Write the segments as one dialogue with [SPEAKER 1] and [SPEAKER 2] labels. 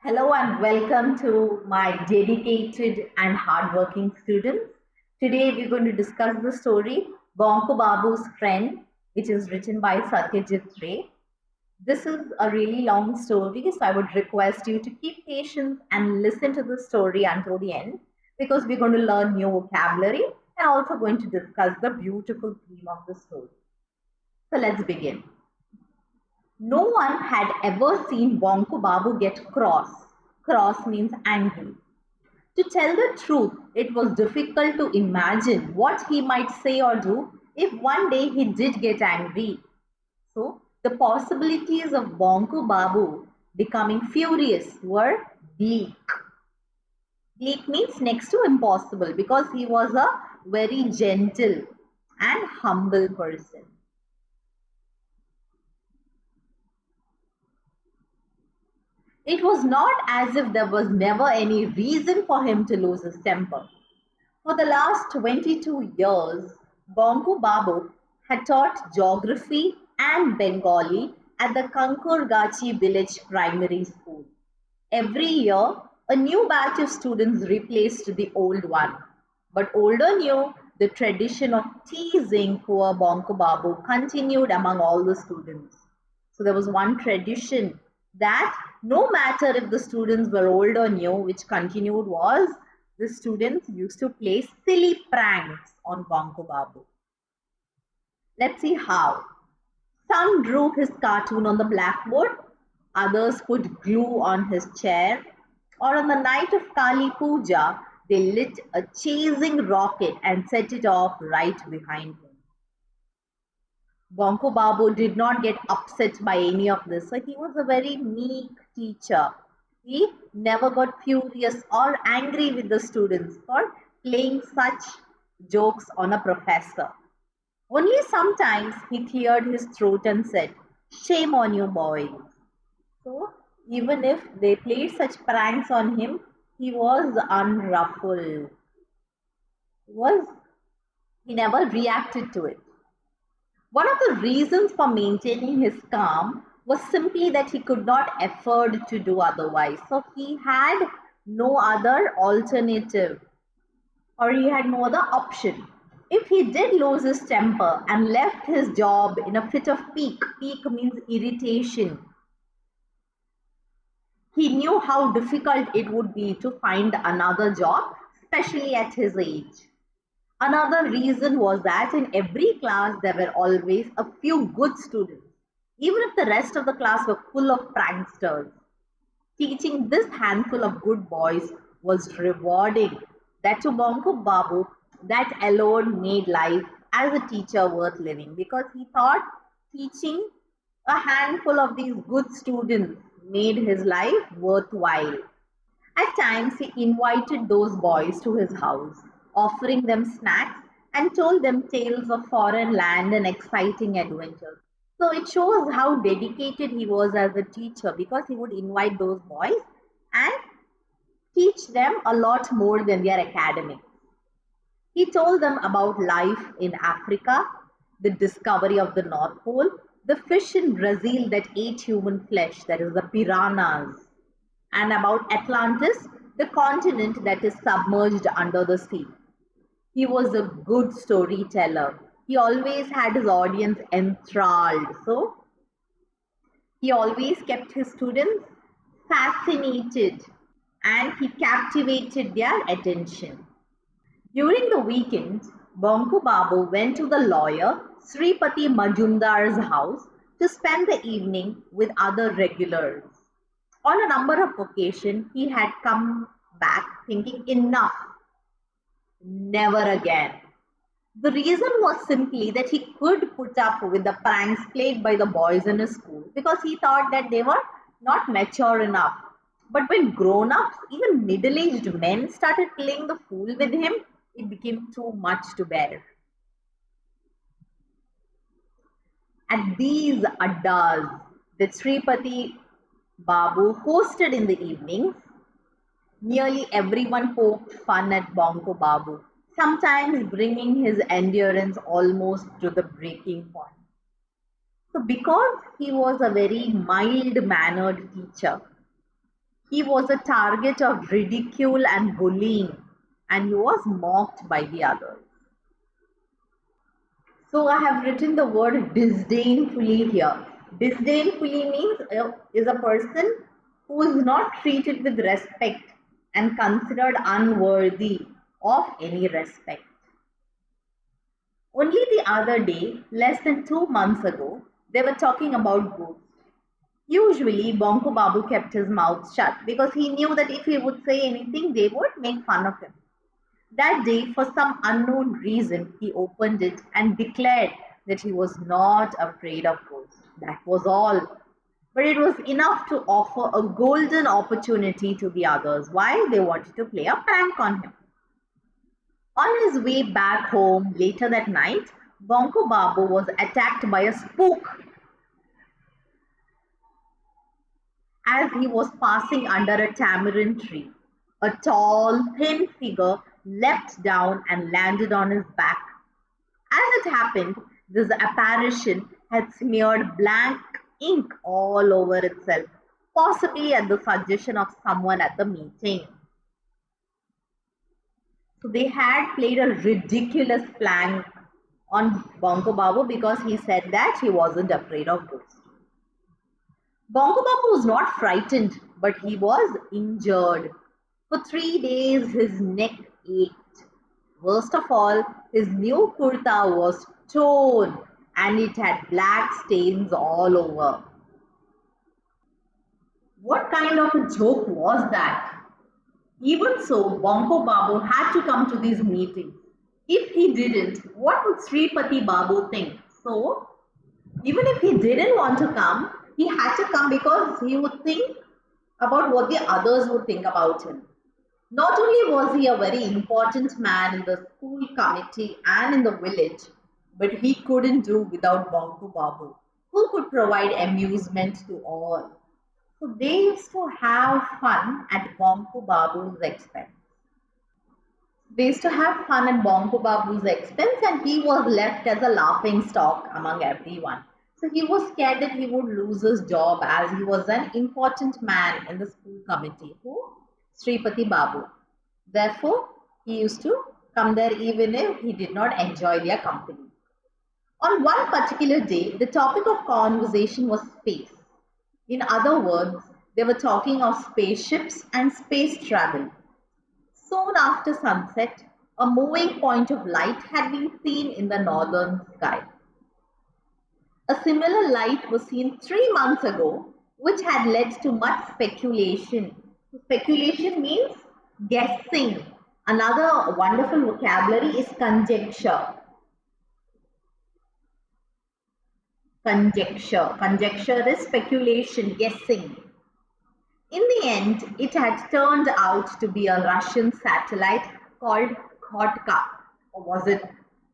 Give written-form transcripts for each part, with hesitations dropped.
[SPEAKER 1] Hello and welcome to my dedicated and hardworking students. Today we're going to discuss the story Bonku Babu's Friend, which is written by Satyajit Ray. This is a really long story, so I would request you to keep patience and listen to the story until the end because we're going to learn new vocabulary and also going to discuss the beautiful theme of the story. So let's begin. No one had ever seen Bonku Babu get cross. Cross means angry. To tell the truth, it was difficult to imagine what he might say or do if one day he did get angry. So, the possibilities of Bonku Babu becoming furious were bleak. Bleak means next to impossible because he was a very gentle and humble person. It was not as if there was never any reason for him to lose his temper. For the last 22 years, Bonku Babu had taught geography and Bengali at the Kankurgachi village primary school. Every year, a new batch of students replaced the old one. But older knew the tradition of teasing poor Bonku Babu continued among all the students. So there was one tradition that no matter if the students were old or new, which continued was the students used to play silly pranks on Bonku Babu. Let's see how. Some drew his cartoon on the blackboard, others put glue on his chair, or on the night of Kali Puja, they lit a chasing rocket and set it off right behind him. Bonku Babu did not get upset by any of this, so he was a very meek teacher. He never got furious or angry with the students for playing such jokes on a professor. Only sometimes he cleared his throat and said, "Shame on you, boys." So, even if they played such pranks on him, he was unruffled. Was he never reacted to it. One of the reasons for maintaining his calm was simply that he could not afford to do otherwise. So he had no other alternative or he had no other option. If he did lose his temper and left his job in a fit of pique means irritation, he knew how difficult it would be to find another job, especially at his age. Another reason was that in every class there were always a few good students, even if the rest of the class were full of pranksters. Teaching this handful of good boys was rewarding. That to Bonku Babu, that alone made life as a teacher worth living because he thought teaching a handful of these good students made his life worthwhile. At times, he invited those boys to his house, offering them snacks and told them tales of foreign land and exciting adventures. So it shows how dedicated he was as a teacher because he would invite those boys and teach them a lot more than their academics. He told them about life in Africa, the discovery of the North Pole, the fish in Brazil that ate human flesh, that is the piranhas, and about Atlantis, the continent that is submerged under the sea. He was a good storyteller. He always had his audience enthralled. So he always kept his students fascinated and he captivated their attention. During the weekends, Bonku Babu went to the lawyer Sripati Majumdar's house to spend the evening with other regulars. On a number of occasions, he had come back thinking, enough, never again. The reason was simply that he could put up with the pranks played by the boys in his school because he thought that they were not mature enough. But when grown ups, even middle aged men, started playing the fool with him, it became too much to bear. At these addas that Sripati Babu hosted in the evenings, nearly everyone poked fun at Bonku Babu, sometimes bringing his endurance almost to the breaking point. So, because he was a very mild mannered teacher, He was a target of ridicule and bullying, and he was mocked by the others. So I have written the word disdainfully here. Disdainfully means is a person who is not treated with respect and considered unworthy of any respect. Only the other day, less than 2 months ago, they were talking about ghosts. Usually, Bonku Babu kept his mouth shut because he knew that if he would say anything, they would make fun of him. That day, for some unknown reason, he opened it and declared that he was not afraid of ghosts. That was all. But it was enough to offer a golden opportunity to the others. Why? They wanted to play a prank on him. On his way back home later that night, Bonku Babu was attacked by a spook as he was passing under a tamarind tree. A tall, thin figure leapt down and landed on his back. As it happened, this apparition had smeared blank ink all over itself, possibly at the suggestion of someone at the meeting. So they had played a ridiculous prank on Bonko Babu because he said that he wasn't afraid of ghosts. Bonko Babu was not frightened, but he was injured. For 3 days, his neck ached. Worst of all, his new kurta was torn and it had black stains all over. What kind of a joke was that? Even so, Bonko Babu had to come to these meetings. If he didn't, what would Sripati Babu think? So, even if he didn't want to come, he had to come because he would think about what the others would think about him. Not only was he a very important man in the school committee and in the village, but he couldn't do without Bonku Babu, who could provide amusement to all. So they used to have fun at Bonku Babu's expense. They used to have fun at Bonku Babu's expense, and he was left as a laughing stock among everyone. So he was scared that he would lose his job as he was an important man in the school committee. Who? Sripati Babu. Therefore, he used to come there even if he did not enjoy their company. On one particular day, the topic of conversation was space. In other words, they were talking of spaceships and space travel. Soon after sunset, a moving point of light had been seen in the northern sky. A similar light was seen 3 months ago, which had led to much speculation. Speculation means guessing. Another wonderful vocabulary is conjecture. Conjecture. Conjecture is speculation, guessing. In the end, it had turned out to be a Russian satellite called Khotka. Or was it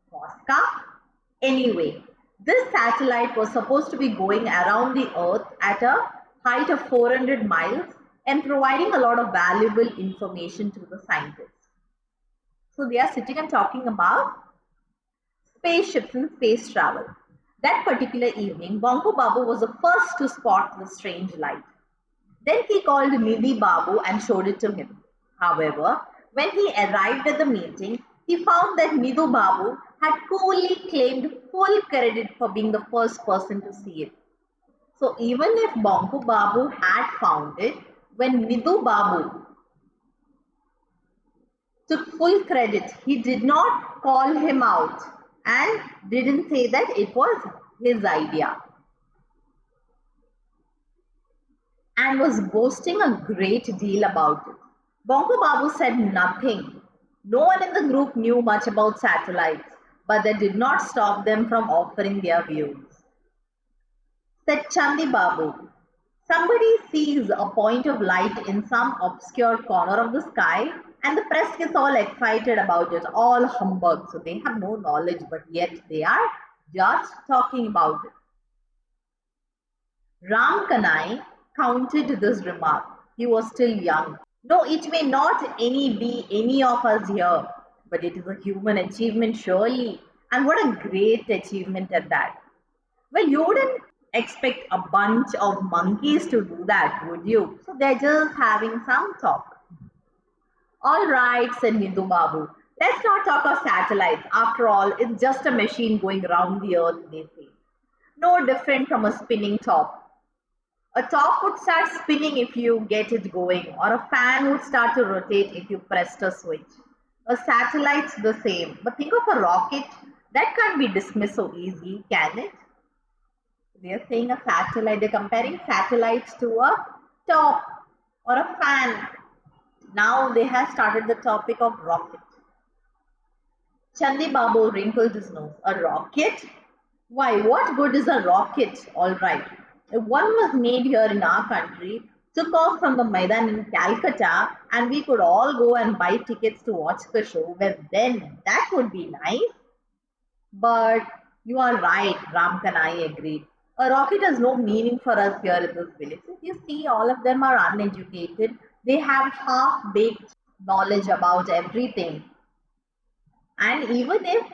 [SPEAKER 1] Koska? Anyway, this satellite was supposed to be going around the Earth at a height of 400 miles and providing a lot of valuable information to the scientists. So they are sitting and talking about spaceships and space travel. That particular evening, Bonko Babu was the first to spot the strange light. Then he called Nidhi Babu and showed it to him. However, when he arrived at the meeting, he found that Nidhu Babu had coolly claimed full credit for being the first person to see it. So even if Bonku Babu had found it, when Nidhu Babu took full credit, he did not call him out and didn't say that it was his idea, and was boasting a great deal about it. Bongo Babu said nothing. No one in the group knew much about satellites, but that did not stop them from offering their views. Said Chandi Babu, somebody sees a point of light in some obscure corner of the sky and the press gets all excited about it, all humbug. So they have no knowledge, but yet they are just talking about it. Ram Kanai counted this remark. He was still young. No, it may not be any of us here, but it is a human achievement surely. And what a great achievement at that. Well, you wouldn't expect a bunch of monkeys to do that, would you? So they're just having some talk. All right, said Nindu Babu. Let's not talk of satellites. After all, it's just a machine going around the earth, they say. No different from a spinning top. A top would start spinning if you get it going, or a fan would start to rotate if you pressed a switch. A satellite's the same, but think of a rocket. That can't be dismissed so easily, can it? They're saying a satellite, they're comparing satellites to a top or a fan. Now they have started the topic of rocket. Chandi Babu wrinkled his nose. A rocket? Why, what good is a rocket? All right. If one was made here in our country, took off from the Maidan in Calcutta, and we could all go and buy tickets to watch the show, well, then that would be nice. But you are right, Ramkanai agreed. A rocket has no meaning for us here in this village. If you see, all of them are uneducated. They have half baked knowledge about everything. And even if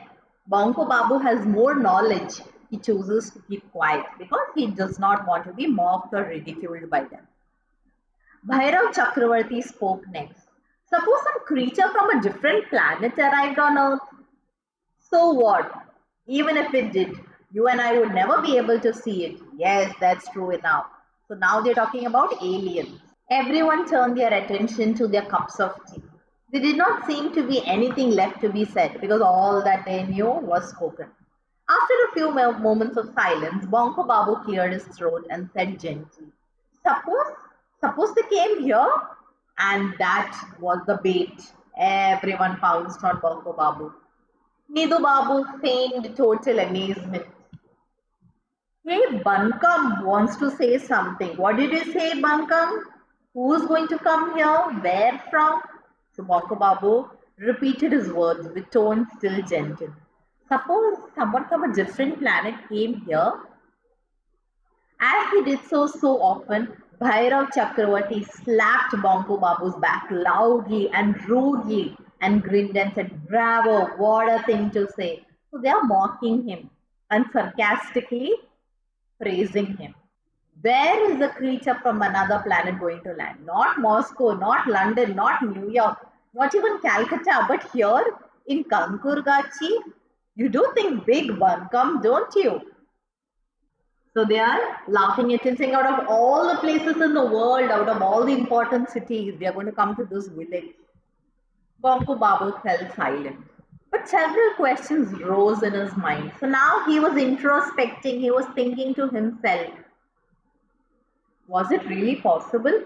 [SPEAKER 1] Bonku Babu has more knowledge, he chooses to keep quiet because he does not want to be mocked or ridiculed by them. Bhairav Chakravarti spoke next. Suppose some creature from a different planet arrived on Earth. So what? Even if it did, you and I would never be able to see it. Yes, that's true enough. So now they're talking about aliens. Everyone turned their attention to their cups of tea. There did not seem to be anything left to be said because all that they knew was spoken. After a few moments of silence, Bonko Babu cleared his throat and said gently, Suppose they came here? And that was the bait. Everyone pounced on Bonko Babu. Nidu Babu feigned total amazement. Hey, Buncombe wants to say something. What did you say, Buncombe? Who's going to come here? Where from? So Bonko Babu repeated his words with tone still gentle. Suppose someone from a different planet came here. As he did so often, Bhairav Chakravarti slapped Bonko Babu's back loudly and rudely and grinned and said, Bravo, what a thing to say. So they are mocking him and sarcastically praising him. Where is the creature from another planet going to land? Not Moscow, not London, not New York, not even Calcutta, but here in Kankurgachi. You do think big, Buncombe, don't you? So they are laughing at him, saying out of all the places in the world, out of all the important cities, we are going to come to this village. Bonku Babu fell silent. But several questions rose in his mind. So now he was introspecting, he was thinking to himself, was it really possible?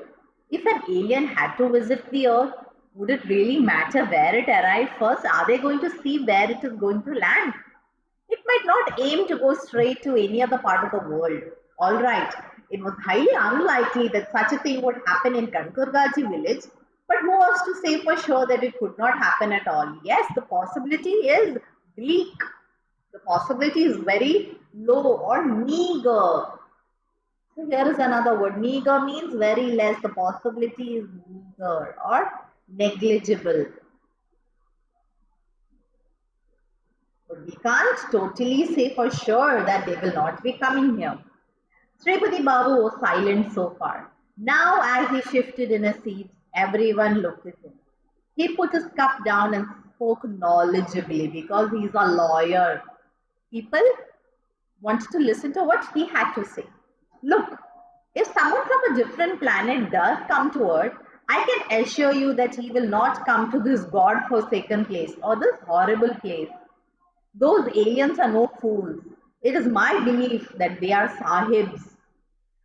[SPEAKER 1] If an alien had to visit the earth, would it really matter where it arrived first? Are they going to see where it is going to land? It might not aim to go straight to any other part of the world. All right, it was highly unlikely that such a thing would happen in Kankurgaji village, but who was to say for sure that it could not happen at all? Yes, the possibility is bleak. The possibility is very low or meager. So here is another word. Meager means very less. The possibility is meager or negligible. But we can't totally say for sure that they will not be coming here. Sripati Babu was silent so far. Now, as he shifted in his seat, everyone looked at him. He put his cup down and spoke knowledgeably because he's a lawyer. People wanted to listen to what he had to say. Look, if someone from a different planet does come to Earth, I can assure you that he will not come to this God-forsaken place or this horrible place. Those aliens are no fools. It is my belief that they are sahibs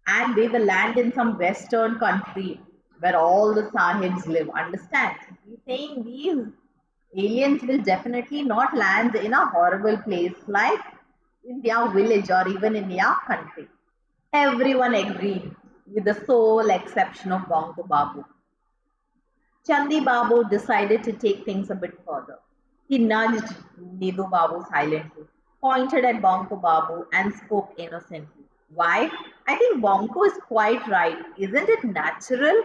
[SPEAKER 1] and they will land in some western country where all the sahibs live. Understand? He's saying these aliens will definitely not land in a horrible place like in their village or even in their country. Everyone agreed with the sole exception of Bonku Babu. Chandi Babu decided to take things a bit further. He nudged Nidu Babu silently, pointed at Bonku Babu and spoke innocently. Why? I think Bonku is quite right. Isn't it natural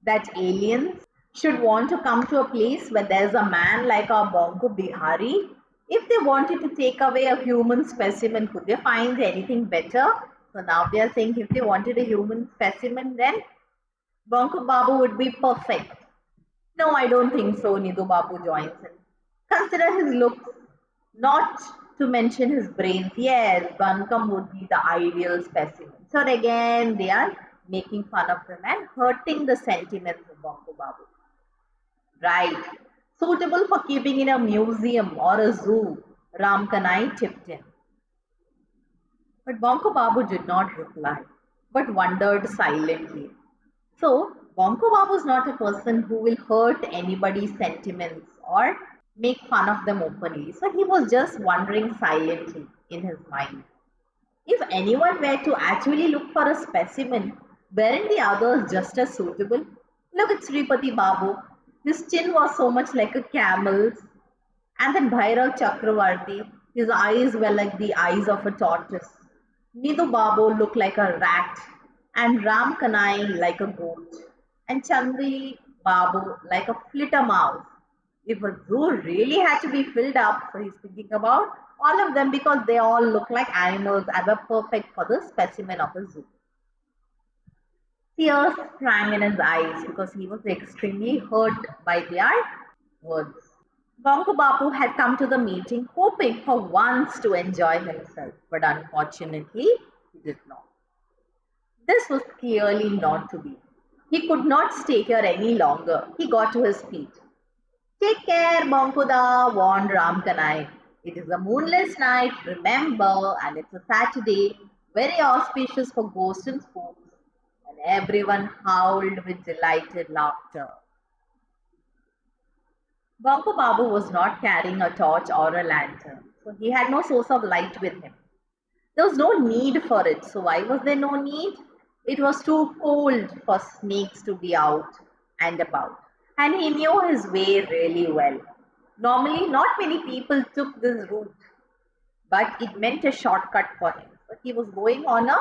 [SPEAKER 1] that aliens should want to come to a place where there's a man like our Bonku Bihari? If they wanted to take away a human specimen, could they find anything better? So now they are saying if they wanted a human specimen, then Bonku Babu would be perfect. No, I don't think so. Nidhu Babu joins in. Consider his looks, not to mention his brains. Yes, Bankam would be the ideal specimen. So again, they are making fun of him and hurting the sentiments of Bonku Babu. Right. Suitable for keeping in a museum or a zoo, Ram Kanai tipped in. But Bonko Babu did not reply, but wondered silently. So, Bonko Babu is not a person who will hurt anybody's sentiments or make fun of them openly. So, he was just wondering silently in his mind. If anyone were to actually look for a specimen, weren't the others just as suitable? Look at Sripati Babu. His chin was so much like a camel's. And then Bhairav Chakravarti, his eyes were like the eyes of a tortoise. Nidhu Babu looked like a rat. And Ram Kanai like a goat. And Chandri Babu like a flitter mouse. If a zoo really had to be filled up, so he's thinking about all of them because they all look like animals and were perfect for the specimen of a zoo. Tears sprang in his eyes because he was extremely hurt by their words. Bonku Babu had come to the meeting hoping for once to enjoy himself, but unfortunately, he did not. This was clearly not to be. He could not stay here any longer. He got to his feet. Take care, Bonkuda, warned Ramkanai. It is a moonless night, remember, and it's a Saturday, very auspicious for ghosts and spooks. And everyone howled with delighted laughter. Bonku Babu was not carrying a torch or a lantern, so he had no source of light with him. There was no need for it, so why was there no need? It was too cold for snakes to be out and about, and he knew his way really well. Normally, not many people took this route, but it meant a shortcut for him. But he was going on a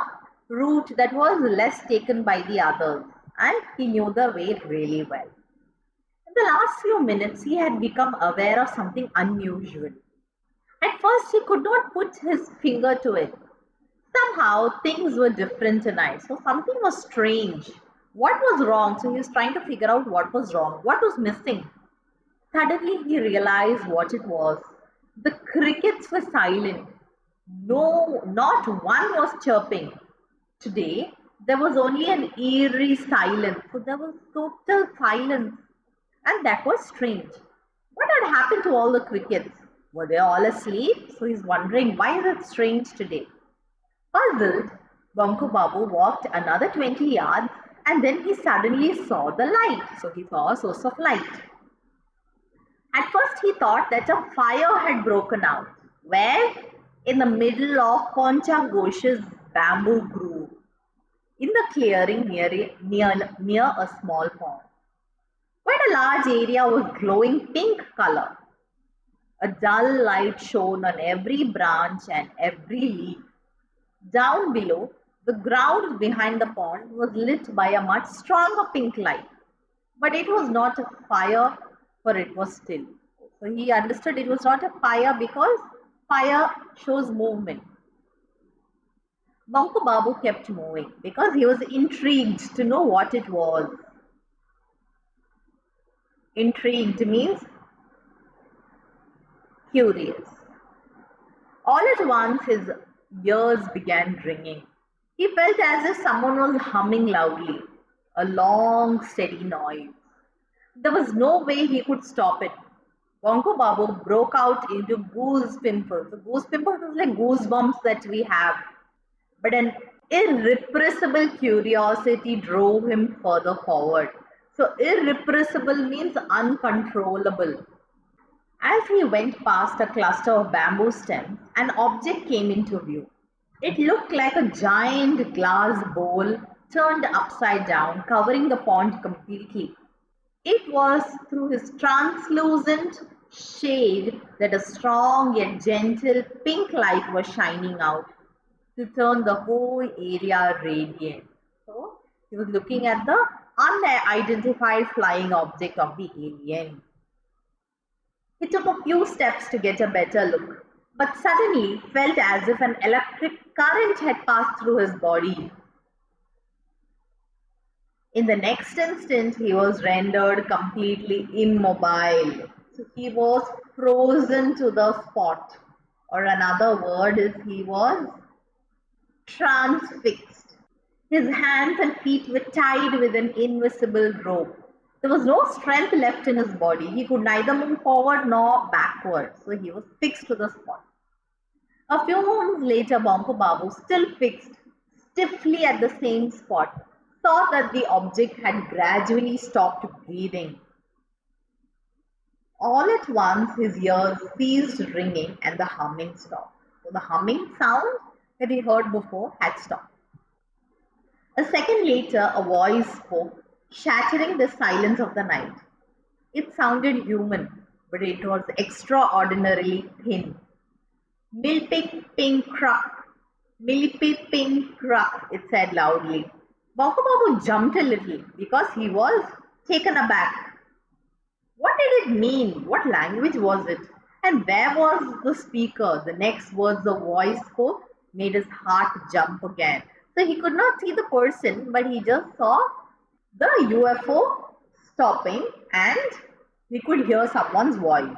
[SPEAKER 1] route that was less taken by the others, and he knew the way really well. In the last few minutes, he had become aware of something unusual. At first, he could not put his finger to it. Somehow, things were different tonight. So, something was strange. What was wrong? So, he was trying to figure out what was wrong, what was missing. Suddenly, he realized what it was. The crickets were silent. No, not one was chirping. Today, there was only an eerie silence. So, there was total silence. And that was strange. What had happened to all the crickets? Were they all asleep? So he's wondering why is it strange today? Puzzled, Bonku Babu walked another 20 yards and then he suddenly saw the light. So he saw a source of light. At first he thought that a fire had broken out. Where? In the middle of Poncha Ghosh's bamboo grove. In the clearing near a small pond. Quite a large area was glowing pink color. A dull light shone on every branch and every leaf. Down below, the ground behind the pond was lit by a much stronger pink light. But it was not a fire, for it was still. So he understood it was not a fire because fire shows movement. Bonku Babu kept moving because he was intrigued to know what it was. Intrigued means curious. All at once, his ears began ringing. He felt as if someone was humming loudly, a long, steady noise. There was no way he could stop it. Bonko Babu broke out into goose pimples. So goose pimples is like goosebumps that we have. But an irrepressible curiosity drove him further forward. So irrepressible means uncontrollable. As he went past a cluster of bamboo stems, an object came into view. It looked like a giant glass bowl turned upside down, covering the pond completely. It was through his translucent shade that a strong yet gentle pink light was shining out to turn the whole area radiant. So he was looking at the unidentified flying object of the alien. He took a few steps to get a better look, but suddenly felt as if an electric current had passed through his body. In the next instant, he was rendered completely immobile. So he was frozen to the spot. Or another word is he was transfixed. His hands and feet were tied with an invisible rope. There was no strength left in his body. He could neither move forward nor backward. So he was fixed to the spot. A few moments later, Bonku Babu, still fixed stiffly at the same spot, saw that the object had gradually stopped breathing. All at once, his ears ceased ringing and the humming stopped. So the humming sound that he heard before had stopped. A second later, a voice spoke, shattering the silence of the night. It sounded human, but it was extraordinarily thin. Milpik pink cruck, Milpik pink cruck, it said loudly. Bonku Babu jumped a little because he was taken aback. What did it mean? What language was it? And where was the speaker? The next words the voice spoke made his heart jump again. So he could not see the person, but he just saw the UFO stopping and he could hear someone's voice.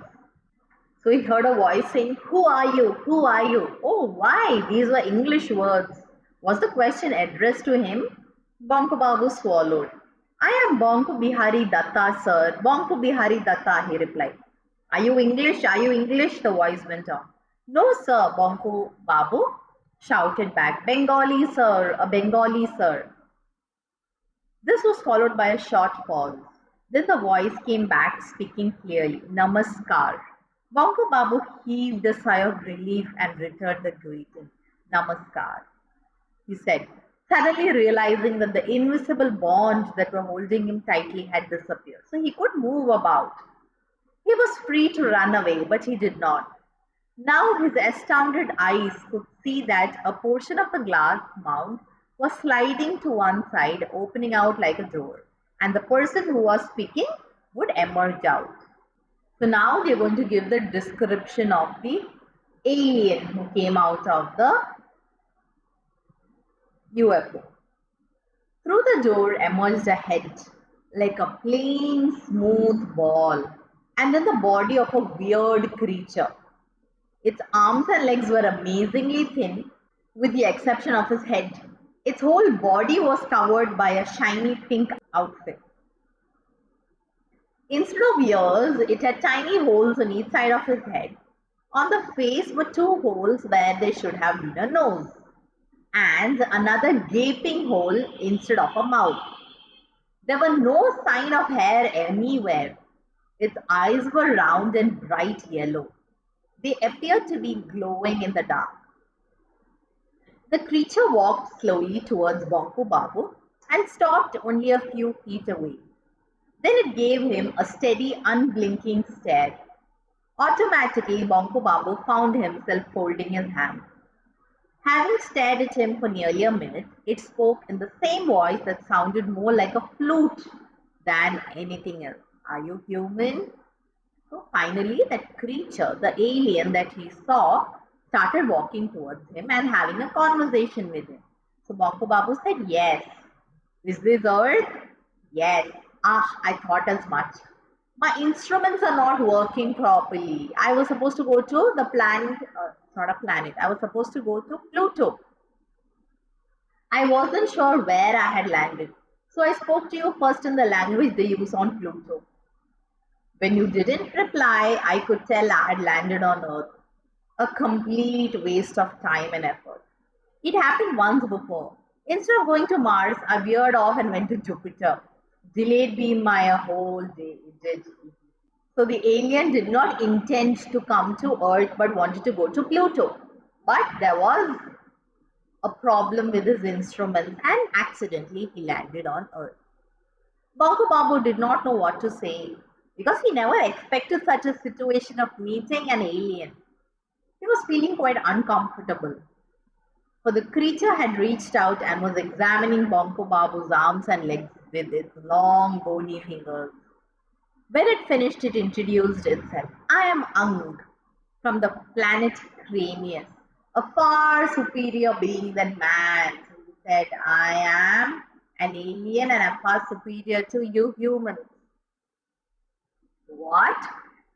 [SPEAKER 1] So he heard a voice saying, "Who are you? Who are you?" Oh, why? These were English words. Was the question addressed to him? Bonku Babu swallowed. "I am Bonku Bihari Datta, sir. Bonku Bihari Datta," he replied. "Are you English? Are you English?" the voice went on. "No, sir," Bonku Babu shouted back. "Bengali, sir. A Bengali, sir." This was followed by a short pause. Then the voice came back, speaking clearly. "Namaskar." Bonku Babu heaved a sigh of relief and returned the greeting. "Namaskar," he said, suddenly realizing that the invisible bonds that were holding him tightly had disappeared. So he could move about. He was free to run away, but he did not. Now his astounded eyes could see that a portion of the glass mount was sliding to one side, opening out like a door, and the person who was speaking would emerge out. So now we are going to give the description of the alien who came out of the UFO. Through the door emerged a head, like a plain, smooth ball, and then the body of a weird creature. Its arms and legs were amazingly thin, with the exception of his head. Its whole body was covered by a shiny pink outfit. Instead of ears, it had tiny holes on each side of his head. On the face were two holes where there should have been a nose, and another gaping hole instead of a mouth. There were no sign of hair anywhere. Its eyes were round and bright yellow. They appeared to be glowing in the dark. The creature walked slowly towards Bonku Babu and stopped only a few feet away. Then it gave him a steady, unblinking stare. Automatically, Bonku Babu found himself folding his hands. Having stared at him for nearly a minute, it spoke in the same voice that sounded more like a flute than anything else. "Are you human?" So finally, that creature, the alien that he saw, started walking towards him and having a conversation with him. So Bonku Babu said, "Yes." "Is this Earth?" "Yes." "Ah, I thought as much. My instruments are not working properly. I was supposed to go to the planet, not a planet, I was supposed to go to Pluto. I wasn't sure where I had landed. So I spoke to you first in the language they use on Pluto. When you didn't reply, I could tell I had landed on Earth. A complete waste of time and effort. It happened once before. Instead of going to Mars, I veered off and went to Jupiter. Delayed me by a whole day. It did. So the alien did not intend to come to Earth but wanted to go to Pluto. But there was a problem with his instruments and accidentally he landed on Earth. Bonku Babu did not know what to say because he never expected such a situation of meeting an alien. He was feeling quite uncomfortable. For the creature had reached out and was examining Bonku Babu's arms and legs with its long bony fingers. When it finished, it introduced itself. I am Ang from the planet Cranius, a far superior being than man. So he said, I am an alien and I'm far superior to you humans. What?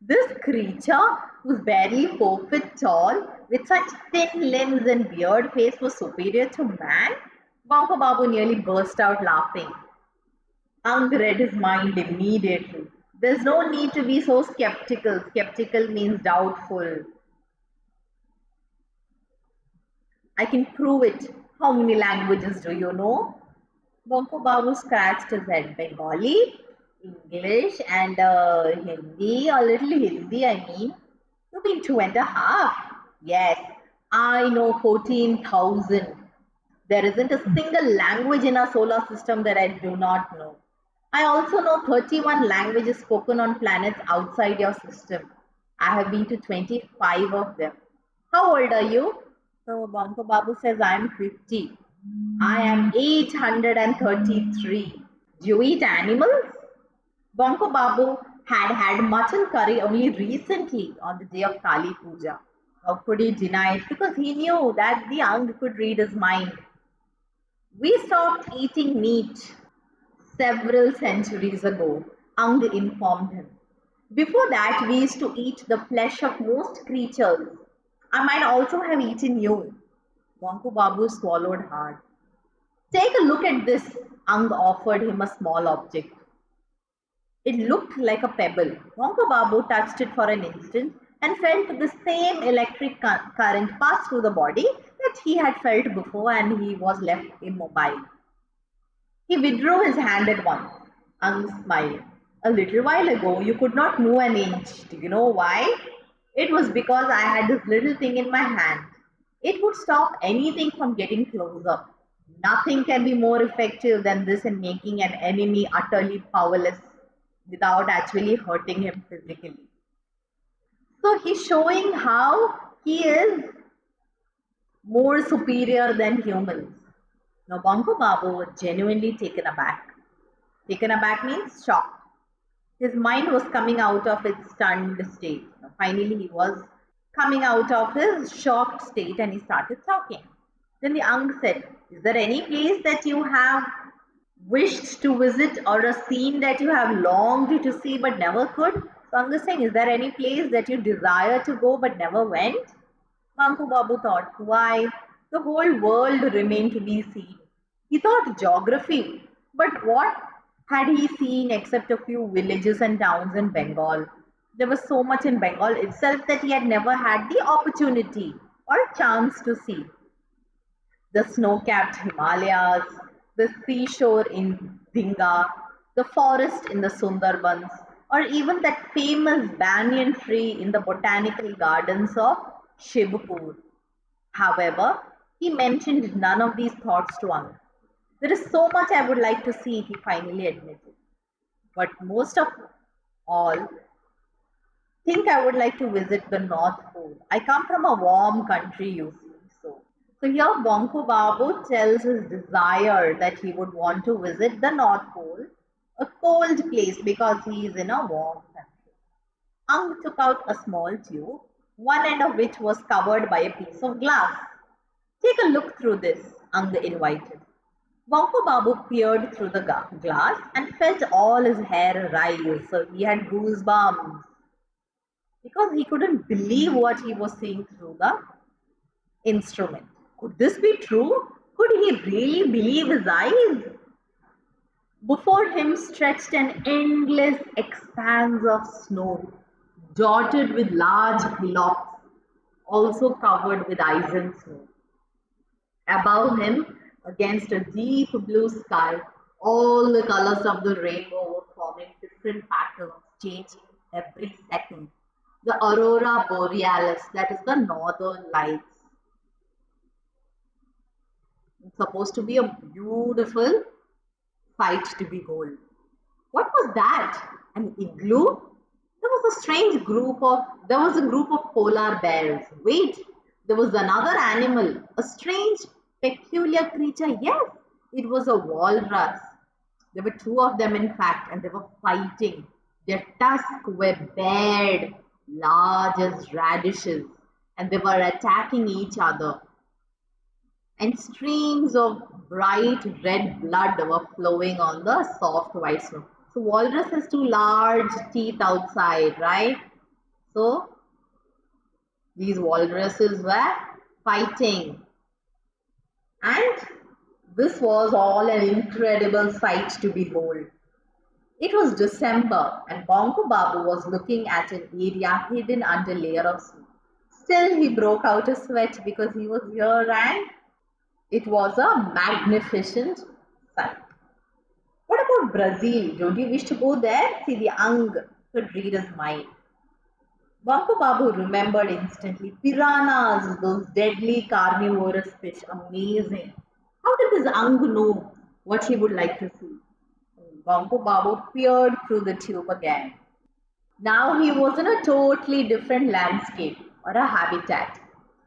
[SPEAKER 1] This creature, who's barely 4 feet tall, with such thin limbs and weird face, was superior to man? Bonku Babu nearly burst out laughing. Ang read his mind immediately. There's no need to be so skeptical. Skeptical means doubtful. I can prove it. How many languages do you know? Bonku Babu scratched his head. Bengali, English, and Hindi, a little Hindi, I mean. You mean two and a half? Yes, I know 14,000. There isn't a single language in our solar system that I do not know. I also know 31 languages spoken on planets outside your system. I have been to 25 of them. How old are you? So Bonko Babu says I am 50. I am 833. Do you eat animals? Bonko Babu had had mutton curry only recently on the day of Kali Puja. How could he deny it? Because he knew that the Ang could read his mind. We stopped eating meat several centuries ago, Ang informed him. Before that, we used to eat the flesh of most creatures. I might also have eaten you. Bonku Babu swallowed hard. Take a look at this. Ang offered him a small object. It looked like a pebble. Bonku Babu touched it for an instant and felt the same electric current pass through the body that he had felt before, and he was left immobile. He withdrew his hand at once. Ang smiled. A little while ago, you could not move an inch. Do you know why? It was because I had this little thing in my hand. It would stop anything from getting closer. Nothing can be more effective than this in making an enemy utterly powerless without actually hurting him physically. So he's showing how he is more superior than humans. Now, Bonko Babu was genuinely taken aback. Taken aback means shocked. His mind was coming out of its stunned state. Now, finally, he was coming out of his shocked state and he started talking. Then the Ang said, is there any place that you have wished to visit or a scene that you have longed to see but never could? So Ang is saying, is there any place that you desire to go but never went? Bonku Babu thought, why, the whole world remained to be seen. He thought geography, but what had he seen except a few villages and towns in Bengal? There was so much in Bengal itself that he had never had the opportunity or chance to see. The snow-capped Himalayas, the seashore in Dinga, the forest in the Sundarbans, or even that famous banyan tree in the botanical gardens of Shibpur. However, he mentioned none of these thoughts to Ang. There is so much I would like to see, he finally admitted. But most of all, think I would like to visit the North Pole. I come from a warm country, you see. So here Bonku Babu tells his desire that he would want to visit the North Pole, a cold place because he is in a warm country. Ang took out a small tube, one end of which was covered by a piece of glass. Take a look through this, Ang invited. Bonku Babu peered through the glass and felt all his hair rise, so he had goosebumps because he couldn't believe what he was seeing through the instrument. Could this be true? Could he really believe his eyes? Before him stretched an endless expanse of snow, dotted with large hillocks, also covered with ice and snow. Above him, against a deep blue sky, all the colors of the rainbow were forming different patterns, changing every second. The aurora borealis, that is the northern lights. It's supposed to be a beautiful sight to behold. What was that? An igloo? There was a group of polar bears. Wait, there was another animal, a strange, peculiar creature. Yes, it was a walrus. There were two of them, in fact, and they were fighting. Their tusks were bared, large as radishes, and they were attacking each other. And streams of bright red blood were flowing on the soft white snow. So walrus has two large teeth outside, right? So these walruses were fighting, and this was all an incredible sight to behold. It was December, and Bonku Babu was looking at an area hidden under a layer of snow. Still, he broke out a sweat because he was here, and it was a magnificent sight. What about Brazil? Don't you wish to go there? See, the Ang could read his mind. Bonku Babu remembered instantly. Piranhas, those deadly carnivorous fish, amazing. How did this Ang know what he would like to see? Bonku Babu peered through the tube again. Now he was in a totally different landscape or a habitat.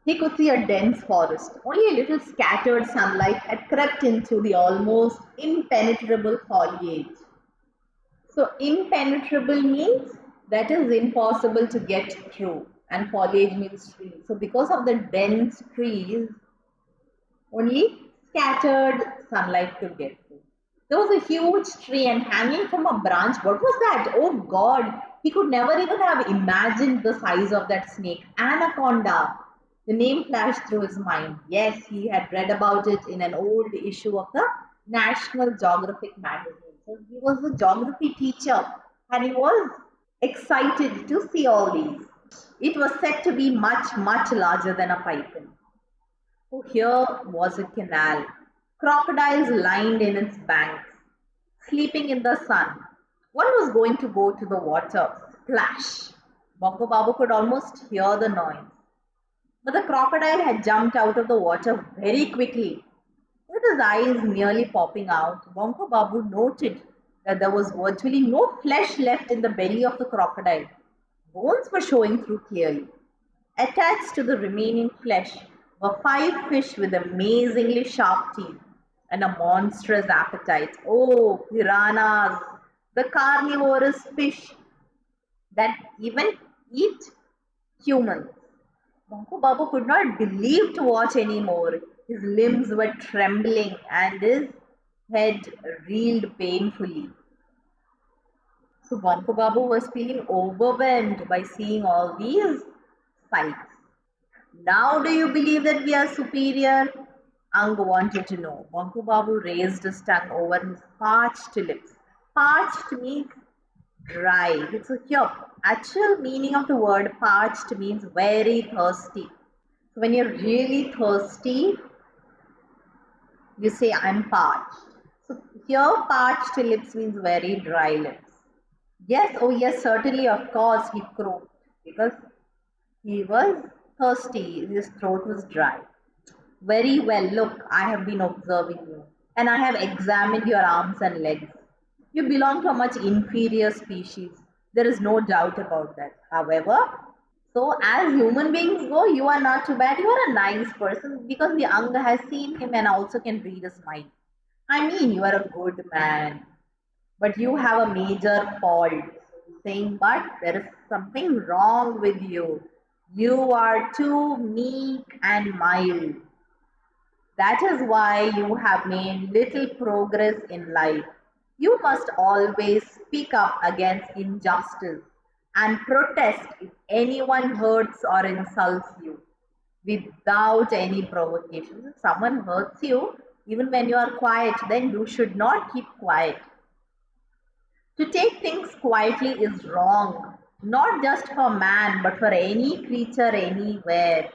[SPEAKER 1] He could see a dense forest. Only a little scattered sunlight had crept into the almost impenetrable foliage. So, impenetrable means that is impossible to get through, and foliage means trees. So, because of the dense trees, only scattered sunlight could get through. There was a huge tree, and hanging from a branch, what was that? Oh God, he could never even have imagined the size of that snake. Anaconda. The name flashed through his mind. Yes, he had read about it in an old issue of the National Geographic magazine. So he was a geography teacher, and he was excited to see all these. It was said to be much, much larger than a python. So here was a canal. Crocodiles lined in its banks, sleeping in the sun. One was going to go to the water. Splash! Bongo Babu could almost hear the noise. But the crocodile had jumped out of the water very quickly. With his eyes nearly popping out, Bongo Babu noted that there was virtually no flesh left in the belly of the crocodile. Bones were showing through clearly. Attached to the remaining flesh were five fish with amazingly sharp teeth and a monstrous appetite. Oh, piranhas, the carnivorous fish that even eat humans. Bonku Babu could not believe to watch anymore. His limbs were trembling and his head reeled painfully. So Bonku Babu was feeling overwhelmed by seeing all these sights. Now do you believe that we are superior? Ang wanted to know. Bonku Babu raised his tongue over his parched lips. Parched means dry. So here, actual meaning of the word parched means very thirsty. So when you're really thirsty, you say I'm parched. So here parched lips means very dry lips. Yes, oh yes, certainly, of course, he croaked because he was thirsty, his throat was dry. Very well, look, I have been observing you and I have examined your arms and legs. You belong to a much inferior species. There is no doubt about that. However, so as human beings go, you are not too bad. You are a nice person because the Anga has seen him and also can read his mind. I mean, you are a good man, but you have a major fault. Saying, but there is something wrong with you. You are too meek and mild. That is why you have made little progress in life. You must always speak up against injustice and protest if anyone hurts or insults you without any provocation. If someone hurts you, even when you are quiet, then you should not keep quiet. To take things quietly is wrong, not just for man, but for any creature anywhere.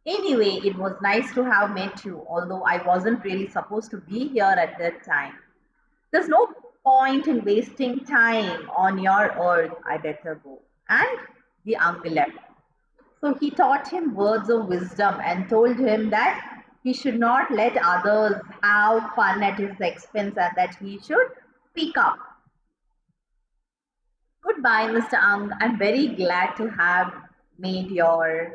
[SPEAKER 1] Anyway, it was nice to have met you, although I wasn't really supposed to be here at that time. There's no point in wasting time on your earth. I better go. And the uncle left. So he taught him words of wisdom and told him that he should not let others have fun at his expense and that he should speak up. Goodbye, Mr. Ang. I'm very glad to have made your.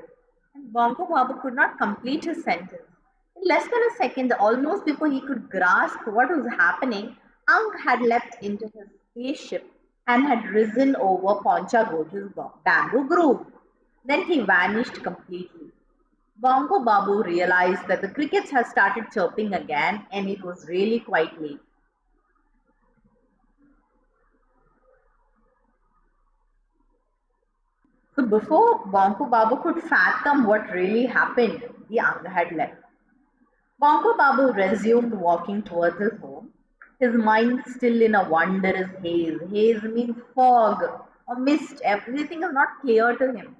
[SPEAKER 1] And Bongo Babu could not complete his sentence. In less than a second, almost before he could grasp what was happening, Ang had leapt into his spaceship and had risen over Ponchago's bamboo grove. Then he vanished completely. Bonku Babu realized that the crickets had started chirping again and it was really quite late. So before Bonku Babu could fathom what really happened, the Anga had left. Bonku Babu resumed walking towards his home, his mind still in a wondrous haze. Haze means fog or mist. Everything is not clear to him.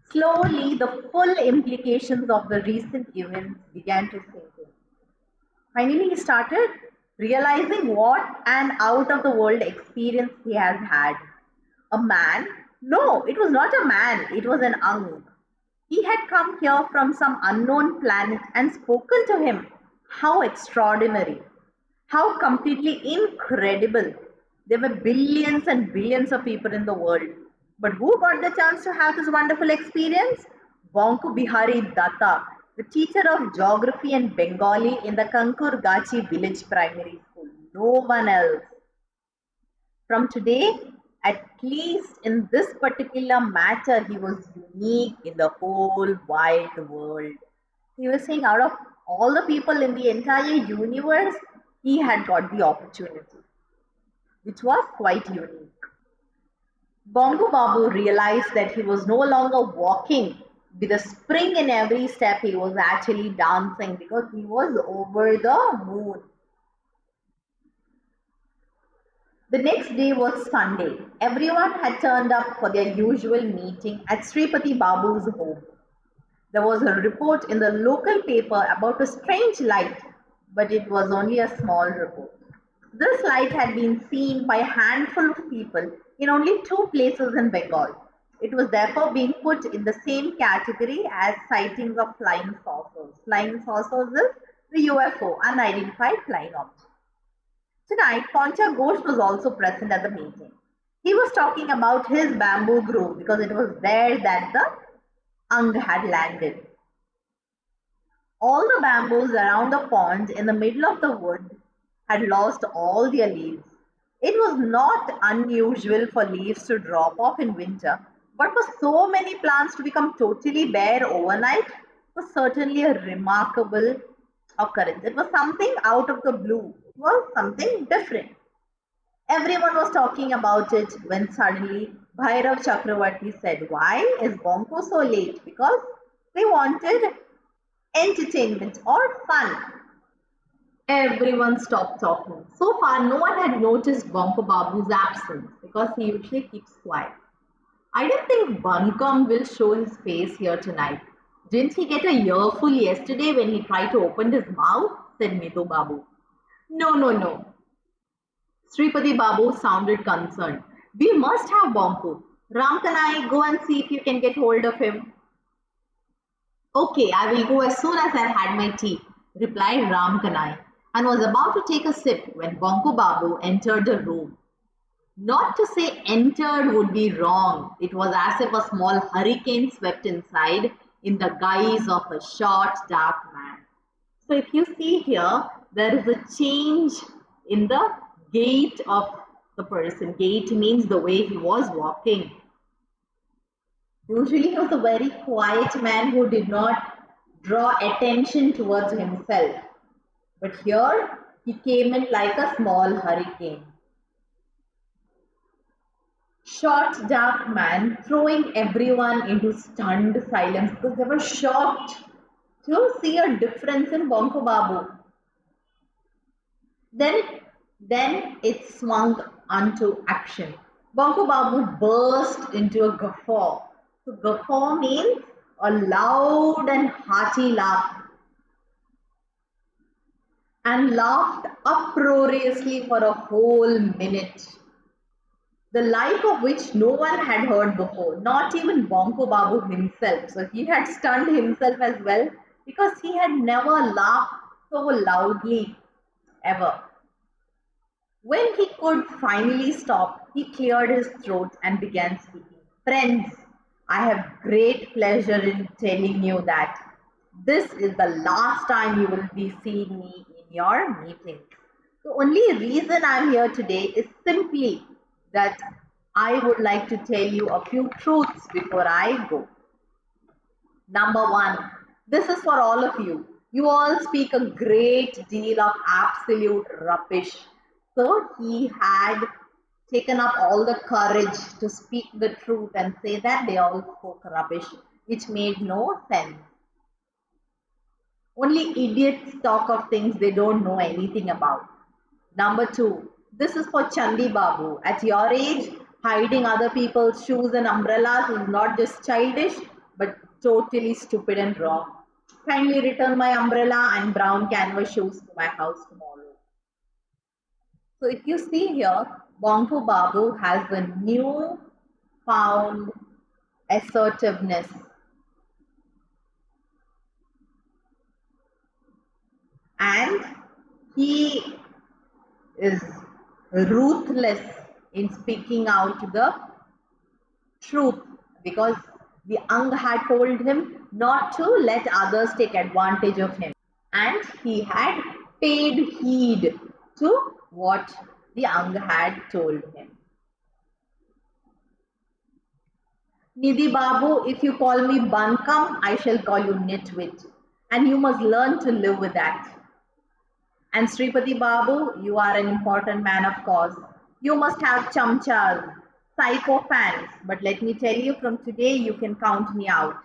[SPEAKER 1] Slowly, the full implications of the recent events began to sink in. Finally, he started realizing what an out of the world experience he has had. A man? No, it was not a man, it was an Ang. He had come here from some unknown planet and spoken to him. How extraordinary! How completely incredible! There were billions and billions of people in the world. But who got the chance to have this wonderful experience? Bonku Bihari Datta, the teacher of geography and Bengali in the Kankur Gachi village primary school. No one else. From today, at least in this particular matter, he was unique in the whole wide world. He was saying, out of all the people in the entire universe, he had got the opportunity, which was quite unique. Bongo Babu realized that he was no longer walking with a spring in every step, he was actually dancing because he was over the moon. The next day was Sunday. Everyone had turned up for their usual meeting at Sripati Babu's home. There was a report in the local paper about a strange light, but it was only a small report. This light had been seen by a handful of people in only two places in Bengal. It was therefore being put in the same category as sightings of flying saucers. Flying saucers is the UFO, unidentified flying object. Tonight, Poncha Ghosh was also present at the meeting. He was talking about his bamboo grove because it was there that the Ang had landed. All the bamboos around the pond in the middle of the wood had lost all their leaves. It was not unusual for leaves to drop off in winter, but for so many plants to become totally bare overnight was certainly a remarkable occurrence. It was something out of the blue. It was something different. Everyone was talking about it when suddenly Bhairav Chakravarti said, "Why is Bonko so late?" Because they wanted entertainment or fun. Everyone stopped talking. So far, no one had noticed Bonko Babu's absence because he usually keeps quiet. I don't think Buncombe will show his face here tonight. Didn't he get a earful yesterday when he tried to open his mouth? Said Mitu Babu. No, no, no. Sripati Babu sounded concerned. We must have Bonku. Ramkanai, go and see if you can get hold of him. Okay, I will go as soon as I had my tea, replied Ramkanai, and was about to take a sip when Bonku Babu entered the room. Not to say entered would be wrong. It was as if a small hurricane swept inside in the guise of a short, dark man. So if you see here, there is a change in the gait of the person. Gait means the way he was walking. Usually he was a very quiet man who did not draw attention towards himself. But here he came in like a small hurricane. Short, dark man, throwing everyone into stunned silence because they were shocked to see a difference in Bonko Babu. Then it swung onto action. Bonko Babu burst into a guffaw. So guffaw means a loud and hearty laugh, and laughed uproariously for a whole minute, the like of which no one had heard before, not even Bonko Babu himself. So he had stunned himself as well because he had never laughed so loudly ever. When he could finally stop, he cleared his throat and began speaking. Friends, I have great pleasure in telling you that this is the last time you will be seeing me in your meetings. The only reason I'm here today is simply that I would like to tell you a few truths before I go. Number one, this is for all of you. You all speak a great deal of absolute rubbish. So he had taken up all the courage to speak the truth and say that they all spoke rubbish, which made no sense. Only idiots talk of things they don't know anything about. Number two, this is for Chandi Babu. At your age, hiding other people's shoes and umbrellas is not just childish, but totally stupid and wrong. Kindly return my umbrella and brown canvas shoes to my house tomorrow. So if you see here, Bonku Babu has a new found assertiveness, and he is ruthless in speaking out the truth, because the Ang had told him not to let others take advantage of him, and he had paid heed to what the Ang had told him. Nidhi Babu, if you call me Bankam, I shall call you Nitwit, and you must learn to live with that. And Sripati Babu, you are an important man of cause. You must have chamchas, psycho fans, but let me tell you, from today you can count me out.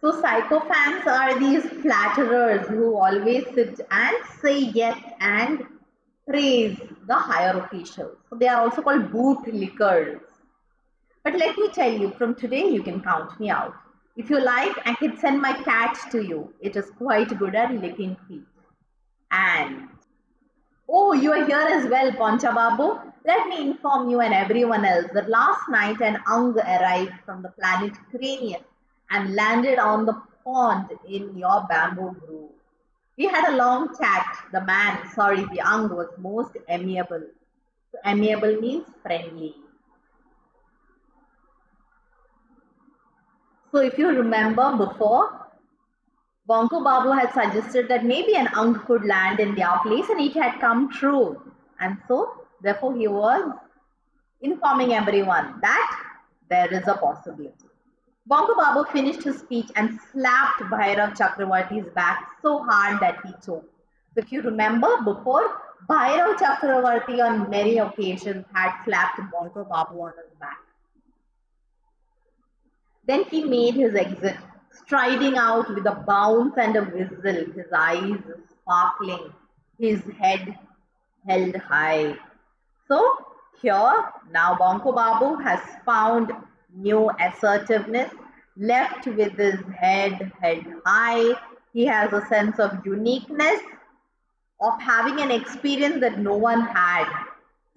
[SPEAKER 1] So psycho fans are these flatterers who always sit and say yes and praise the higher officials. So they are also called bootlickers. But let me tell you, from today you can count me out. If you like, I can send my cat to you. It is quite good at licking feet. And oh, you are here as well, Poncha Babu. Let me inform you and everyone else that last night an Ang arrived from the planet Cranium and landed on the pond in your bamboo grove. We had a long chat. The Ang was most amiable. So amiable means friendly. So if you remember before, Bonku Babu had suggested that maybe an Ang could land in their place, and it had come true. And so, therefore, he was informing everyone that there is a possibility. Bonku Babu finished his speech and slapped Bhairav Chakravarti's back so hard that he choked. So if you remember before, Bhairav Chakravarti on many occasions had slapped Bonku Babu on his back. Then he made his exit, striding out with a bounce and a whistle, his eyes sparkling, his head held high. So here now Bonku Babu has found new assertiveness, left with his head held high. He has a sense of uniqueness, of having an experience that no one had.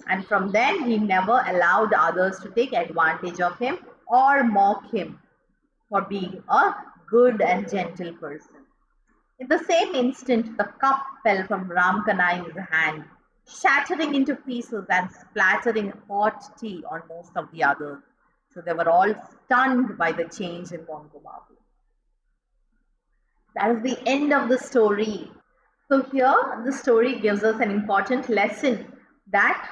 [SPEAKER 1] And from then, he never allowed others to take advantage of him or mock him for being a good and gentle person. In the same instant, the cup fell from Ram Kanai's hand, shattering into pieces and splattering hot tea on most of the others. So they were all stunned by the change in Bonku Babu. That is the end of the story. So here the story gives us an important lesson that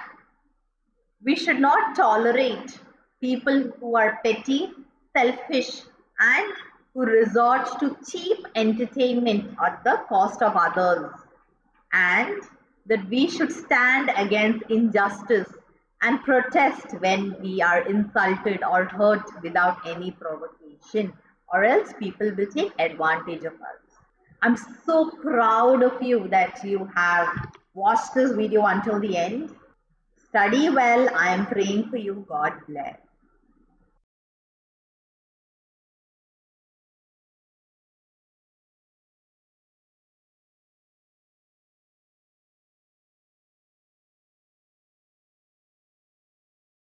[SPEAKER 1] we should not tolerate people who are petty, selfish, and who resort to cheap entertainment at the cost of others, and that we should stand against injustice and protest when we are insulted or hurt without any provocation, or else people will take advantage of us. I'm so proud of you that you have watched this video until the end. Study well. I am praying for you. God bless.